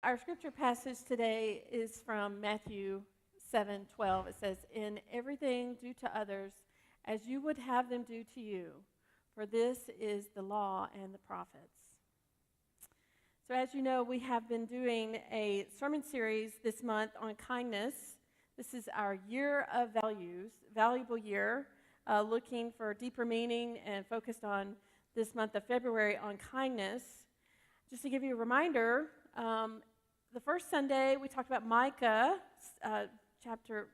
Our scripture passage today is from Matthew 7:12. It says, "In everything do to others as you would have them do to you, for this is the law and the prophets." So as you know, we have been doing a sermon series this month on kindness. This is our year of values, valuable year, looking for deeper meaning and focused on this month of February on kindness. Just to give you a reminder, the first Sunday we talked about Micah, chapter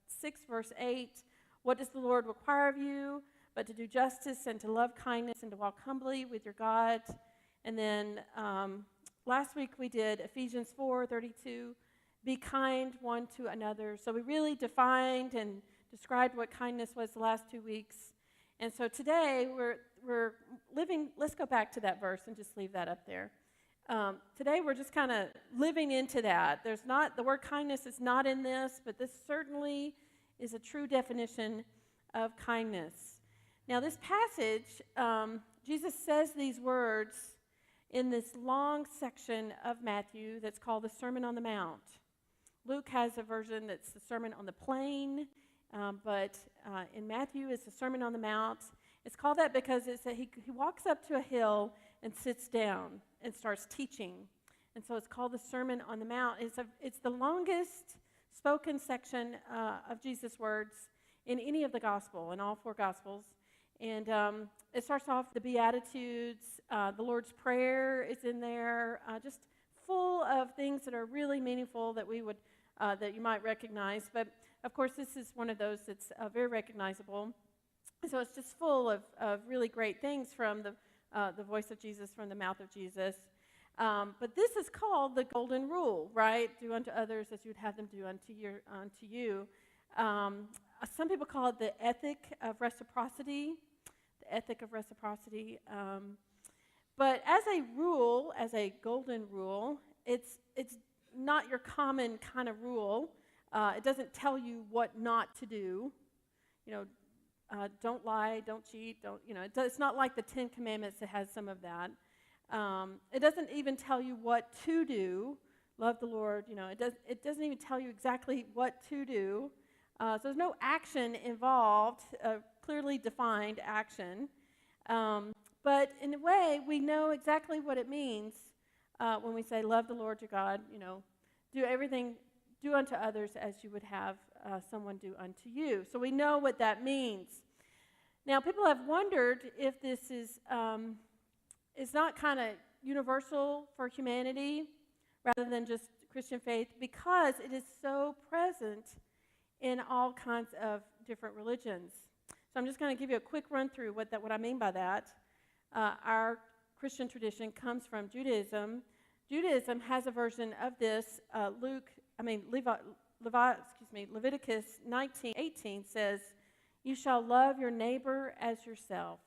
6, verse 8. What does the Lord require of you? But to do justice and to love kindness and to walk humbly with your God. And then last week we did Ephesians 4:32. Be kind one to another. So we really defined and described what kindness was the last 2 weeks. And so today we're living, let's go back to that verse and just leave that up there. Today we're just kind of living into that. The word kindness is not in this, but this certainly is a true definition of kindness. Now this passage, Jesus says these words in this long section of Matthew that's called the Sermon on the Mount. Luke has a version that's the Sermon on the Plain, but in Matthew it's the Sermon on the Mount. It's called that because he walks up to a hill and sits down and starts teaching. And so it's called the Sermon on the Mount. It's the longest spoken section of Jesus' words in any of the gospel, in all four gospels. And it starts off the Beatitudes, the Lord's Prayer is in there, just full of things that are really meaningful that that you might recognize. But of course, this is one of those that's very recognizable. So it's just full of really great things from the voice of Jesus, from the mouth of Jesus. But this is called the Golden Rule, right? Do unto others as you'd have them do unto you. Some people call it the ethic of reciprocity. The ethic of reciprocity. But as a rule, as a golden rule, it's not your common kind of rule. It doesn't tell you what not to do. Don't lie, don't cheat, it's not like the Ten Commandments that has some of that. It doesn't even tell you what to do. Love the Lord, it doesn't even tell you exactly what to do. So there's no action involved, clearly defined action. But in a way, we know exactly what it means when we say, love the Lord your God, do unto others as you would have someone do unto you. So we know what that means. Now, people have wondered if this is not kind of universal for humanity rather than just Christian faith, because it is so present in all kinds of different religions. So I'm just going to give you a quick run through what I mean by that. Our Christian tradition comes from Judaism. Judaism has a version of this. Leviticus 19:18 says, "You shall love your neighbor as yourself."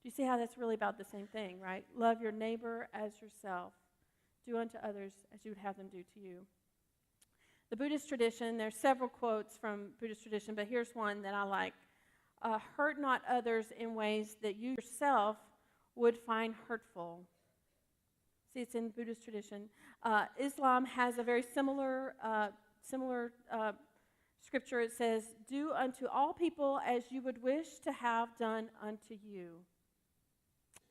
Do you see how that's really about the same thing, right? Love your neighbor as yourself. Do unto others as you would have them do to you. The Buddhist tradition, there's several quotes from Buddhist tradition, but here's one that I like. Hurt not others in ways that you yourself would find hurtful. See, it's in Buddhist tradition. Islam has a very similar scripture. It says, "Do unto all people as you would wish to have done unto you."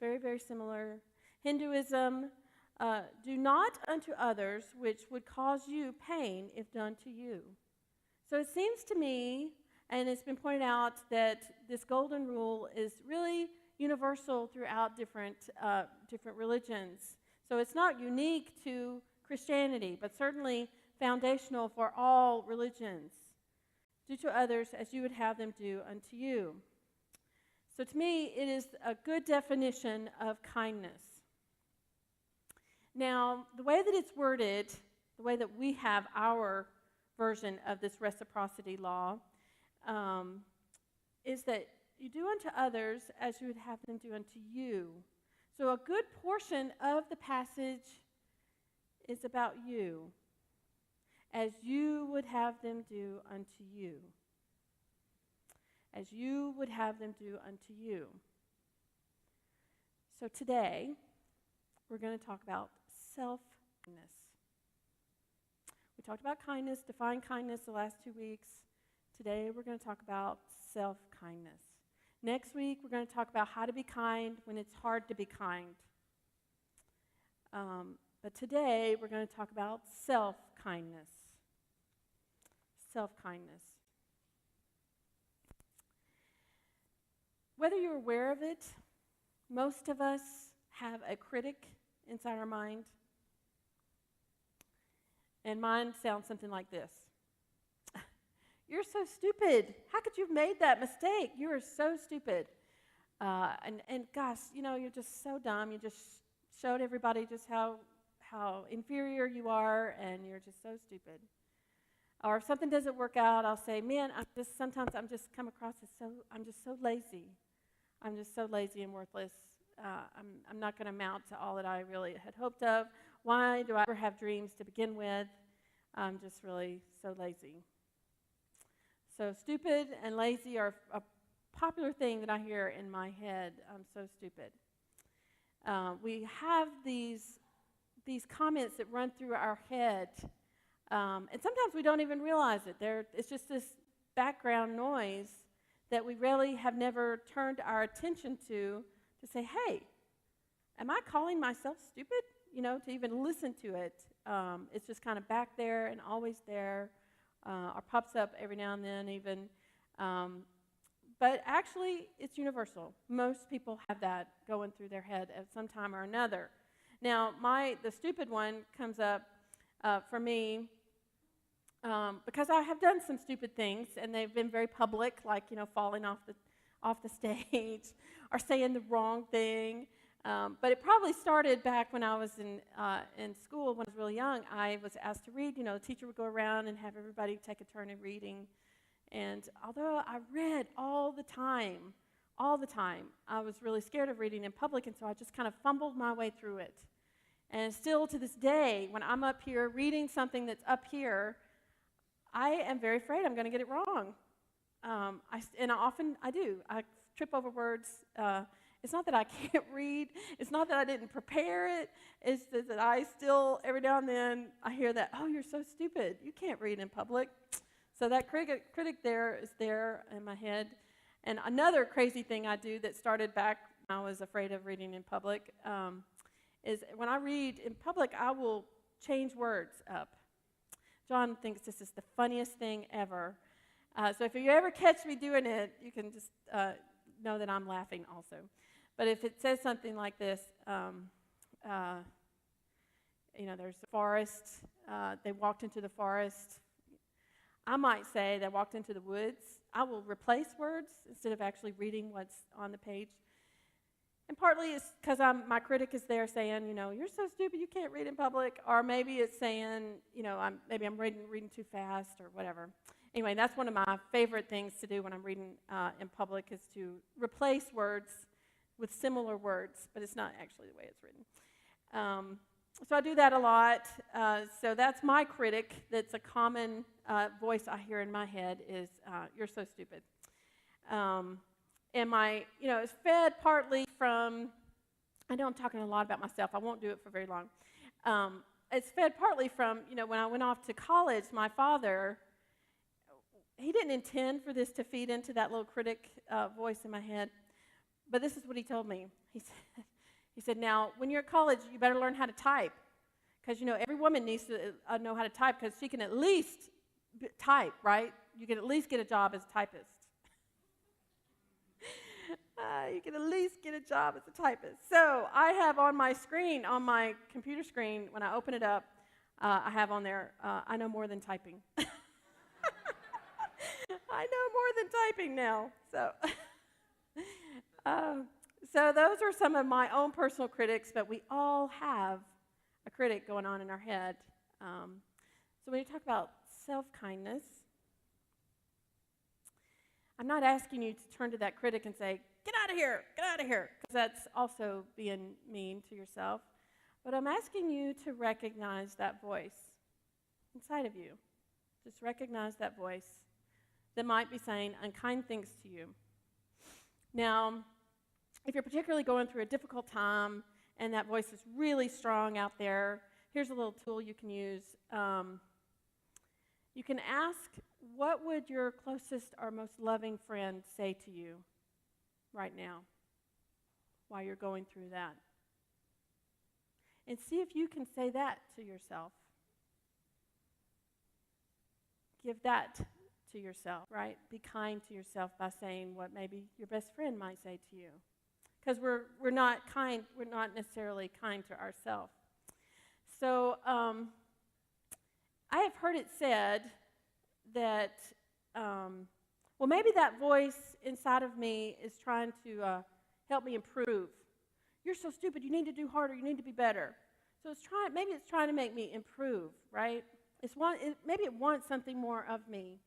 Very, very similar. Hinduism, "Do not unto others which would cause you pain if done to you." So it seems to me, and it's been pointed out, that this golden rule is really universal throughout different religions. So it's not unique to Christianity, but certainly foundational for all religions. Do to others as you would have them do unto you. So to me, it is a good definition of kindness. Now, the way that it's worded, the way that we have our version of this reciprocity law, is that you do unto others as you would have them do unto you. So a good portion of the passage is about you, as you would have them do unto you. As you would have them do unto you. So today, we're going to talk about self kindness. We talked about kindness, define kindness the last 2 weeks. Today we're going to talk about self-kindness. Next week we're going to talk about how to be kind when it's hard to be kind. But today we're going to talk about self-kindness. Self-kindness. Whether you're aware of it, most of us have a critic inside our mind. And mine sounds something like this. You're so stupid. How could you have made that mistake? You are so stupid. And gosh, you're just so dumb. You just showed everybody just how inferior you are, and you're just so stupid. Or if something doesn't work out, I'll say, man, sometimes I'm just come across as I'm just so lazy. I'm just so lazy and worthless. I'm not going to amount to all that I really had hoped of. Why do I ever have dreams to begin with? I'm just really so lazy. So stupid and lazy are a popular thing that I hear in my head. I'm so stupid. We have these comments that run through our head, and sometimes we don't even realize it. It's just this background noise that we really have never turned our attention to say, hey, am I calling myself stupid? To even listen to it. It's just kind of back there and always there, or pops up every now and then even. But actually, it's universal. Most people have that going through their head at some time or another. Now, the stupid one comes up for me because I have done some stupid things, and they've been very public, like falling off the stage or saying the wrong thing. But it probably started back when I was in school. When I was really young, I was asked to read. The teacher would go around and have everybody take a turn in reading. And although I read all the time, I was really scared of reading in public, and so I just kind of fumbled my way through it. And still to this day, when I'm up here reading something that's up here, I am very afraid I'm going to get it wrong. And often I do. I trip over words. It's not that I can't read. It's not that I didn't prepare it. It's that I still, every now and then, I hear that, oh, you're so stupid. You can't read in public. So that critic there is there in my head. And another crazy thing I do that started back when I was afraid of reading in public is when I read in public, I will change words up. John thinks this is the funniest thing ever. So if you ever catch me doing it, you can just know that I'm laughing also. But if it says something like this, there's a forest, they walked into the forest. I might say they walked into the woods. I will replace words instead of actually reading what's on the page. And partly it's because my critic is there saying, you're so stupid, you can't read in public. Or maybe it's saying, maybe I'm reading too fast or whatever. Anyway, that's one of my favorite things to do when I'm reading in public is to replace words with similar words, but it's not actually the way it's written. So I do that a lot. So that's my critic. That's a common voice I hear in my head is, you're so stupid. And it's fed partly from, I know I'm talking a lot about myself. I won't do it for very long. It's fed partly from, when I went off to college, my father, he didn't intend for this to feed into that little critic voice in my head. But this is what he told me. He said, now, when you're at college, you better learn how to type. Because, every woman needs to know how to type because she can at least type, right? You can at least get a job as a typist. You can at least get a job as a typist. So I have on my screen, on my computer screen, when I open it up, I have on there, I know more than typing. I know more than typing now. So those are some of my own personal critics, but we all have a critic going on in our head. So when you talk about self-kindness, I'm not asking you to turn to that critic and say, get out of here, because that's also being mean to yourself. But I'm asking you to recognize that voice inside of you. Just recognize that voice that might be saying unkind things to you. Now, if you're particularly going through a difficult time and that voice is really strong out there, here's a little tool you can use. You can ask, what would your closest or most loving friend say to you right now while you're going through that? And see if you can say that to yourself. Give that to yourself, right? Be kind to yourself by saying what maybe your best friend might say to you. Because we're not necessarily kind to ourselves. So I have heard it said that, well, maybe that voice inside of me is trying to help me improve. You're so stupid. You need to do harder. You need to be better. So maybe it's trying to make me improve, right? Maybe it wants something more of me.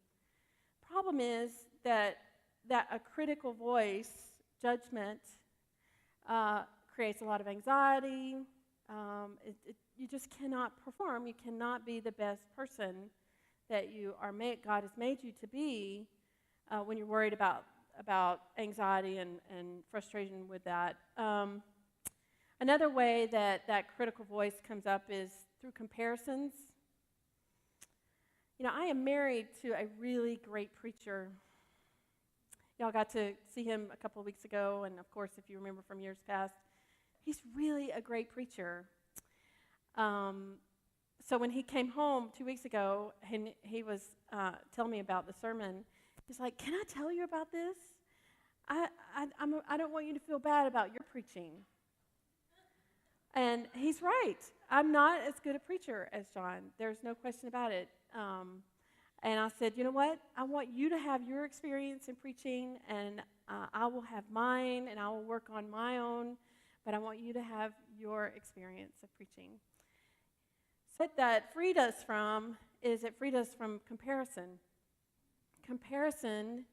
Problem is that a critical voice, judgment, creates a lot of anxiety. You just cannot perform. You cannot be the best person that God has made you to be when you're worried about anxiety and frustration with that. Another way that critical voice comes up is through comparisons. I am married to a really great preacher. Y'all got to see him a couple of weeks ago, and of course, if you remember from years past, he's really a great preacher. So when he came home 2 weeks ago, and he was telling me about the sermon, he's like, "Can I tell you about this? I don't want you to feel bad about your preaching." And he's right. I'm not as good a preacher as John. There's no question about it. And I said, you know what? I want you to have your experience in preaching, and I will have mine, and I will work on my own, but I want you to have your experience of preaching. So what that freed us from is it freed us from comparison. Comparison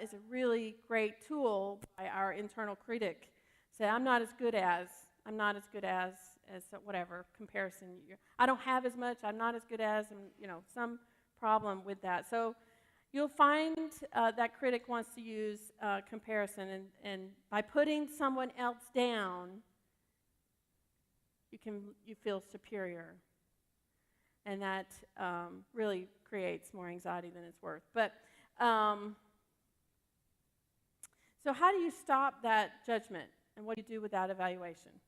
is a really great tool by our internal critic. Say, I'm not as good as whatever, comparison. I don't have as much, I'm not as good as, and some problem with that. So you'll find that critic wants to use comparison, and by putting someone else down, you feel superior. And that really creates more anxiety than it's worth. But so how do you stop that judgment? And what do you do with that evaluation?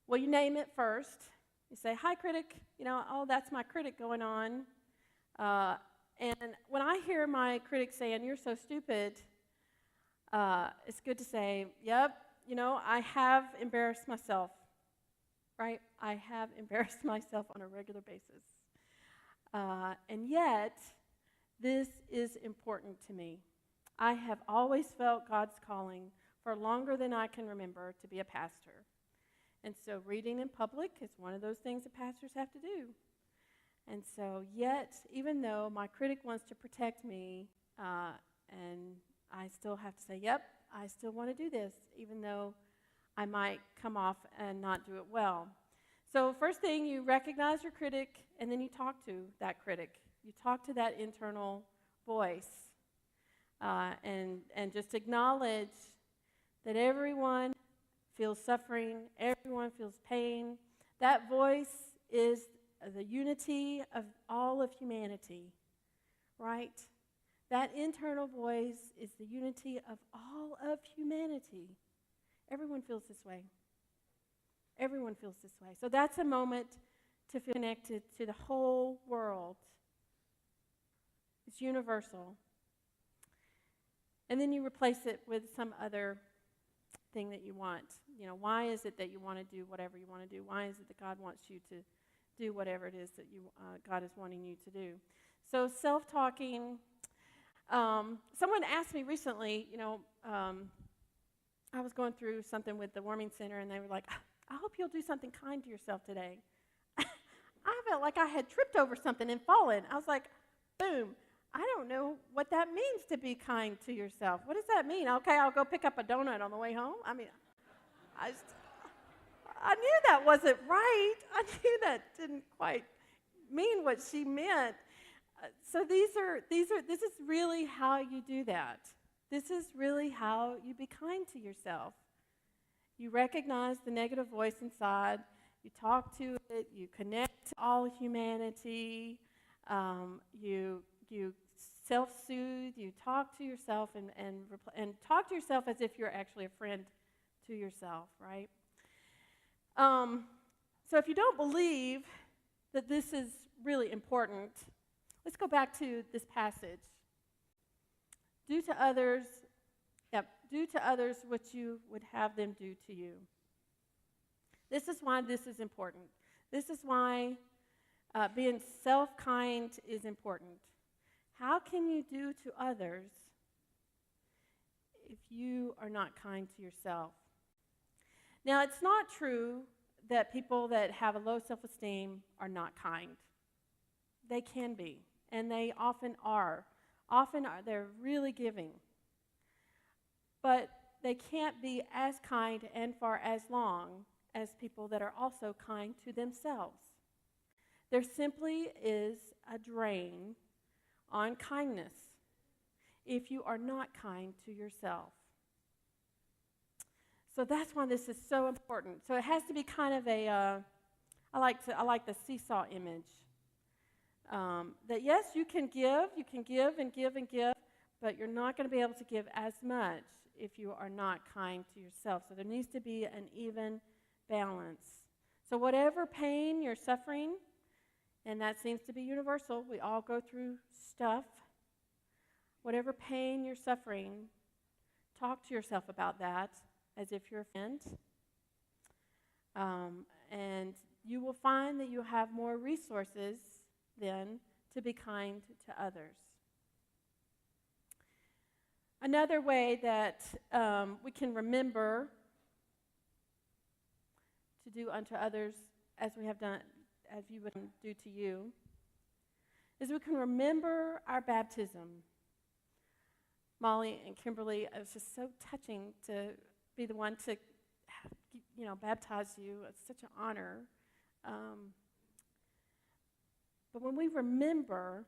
Well, you name it first. You say, "Hi, critic." Oh, that's my critic going on. And when I hear my critic saying, "You're so stupid," it's good to say, "Yep, I have embarrassed myself." Right? I have embarrassed myself on a regular basis. And yet, this is important to me. I have always felt God's calling for longer than I can remember to be a pastor. And so reading in public is one of those things that pastors have to do. And so yet, even though my critic wants to protect me, and I still have to say, yep, I still want to do this, even though I might come off and not do it well. So first thing, you recognize your critic, and then you talk to that critic. You talk to that internal voice, and just acknowledge that everyone feels suffering, everyone feels pain. That voice is the unity of all of humanity, right? That internal voice is the unity of all of humanity. Everyone feels this way. Everyone feels this way. So that's a moment to feel connected to the whole world. It's universal. And then you replace it with some other thing that you want. Why is it that you want to do whatever you want to do? Why is it that God wants you to do whatever it is that God is wanting you to do? So self-talking. Someone asked me recently, I was going through something with the warming center, and they were like, "I hope you'll do something kind to yourself today." I felt like I had tripped over something and fallen. I was like, boom. I don't know what that means to be kind to yourself. What does that mean? Okay, I'll go pick up a donut on the way home. I knew that wasn't right. I knew that didn't quite mean what she meant. So this is really how you do that. This is really how you be kind to yourself. You recognize the negative voice inside, You talk to it. You connect to all humanity. You self-soothe. You talk to yourself and talk to yourself as if you're actually a friend to yourself, right? So if you don't believe that this is really important, let's go back to this passage. Do to others what you would have them do to you. This is why this is important. This is why being self-kind is important. How can you do to others if you are not kind to yourself? Now, it's not true that people that have a low self-esteem are not kind. They can be, and they often are. They're really giving. But they can't be as kind and for as long as people that are also kind to themselves. There simply is a drain on kindness if you are not kind to yourself. So that's why this is so important. So it has to be kind of a, I like the seesaw image. That yes, you can give and give, but you're not going to be able to give as much if you are not kind to yourself. So there needs to be an even balance. So whatever pain you're suffering, and that seems to be universal, we all go through stuff. Whatever pain you're suffering, talk to yourself about that as if you're a friend. And you will find that you have more resources then to be kind to others. Another way that we can remember to do unto others as we have done, as you would do to you, is we can remember our baptism. Molly and Kimberly, it was just so touching to be the one to, baptize you. It's such an honor. But when we remember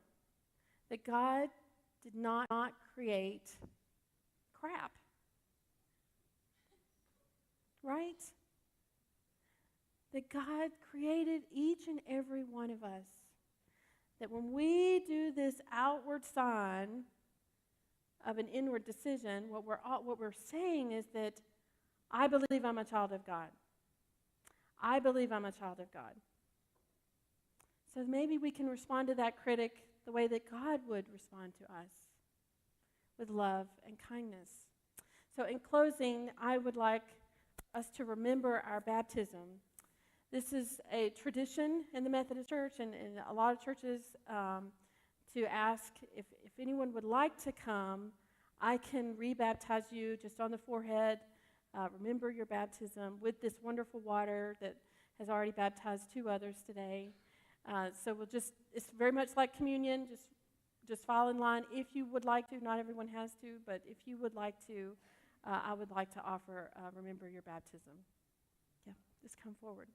that God did not create crap, right? That God created each and every one of us. That when we do this outward sign of an inward decision, what we're saying is that I believe I'm a child of God. I believe I'm a child of God. So maybe we can respond to that critic the way that God would respond to us, with love and kindness. So in closing, I would like us to remember our baptism. This is a tradition in the Methodist Church and in a lot of churches to ask if anyone would like to come, I can rebaptize you just on the forehead. Remember your baptism with this wonderful water that has already baptized 2 others today. So it's very much like communion, just fall in line if you would like to. Not everyone has to, but if you would like to, I would like to offer remember your baptism. Yeah, just come forward.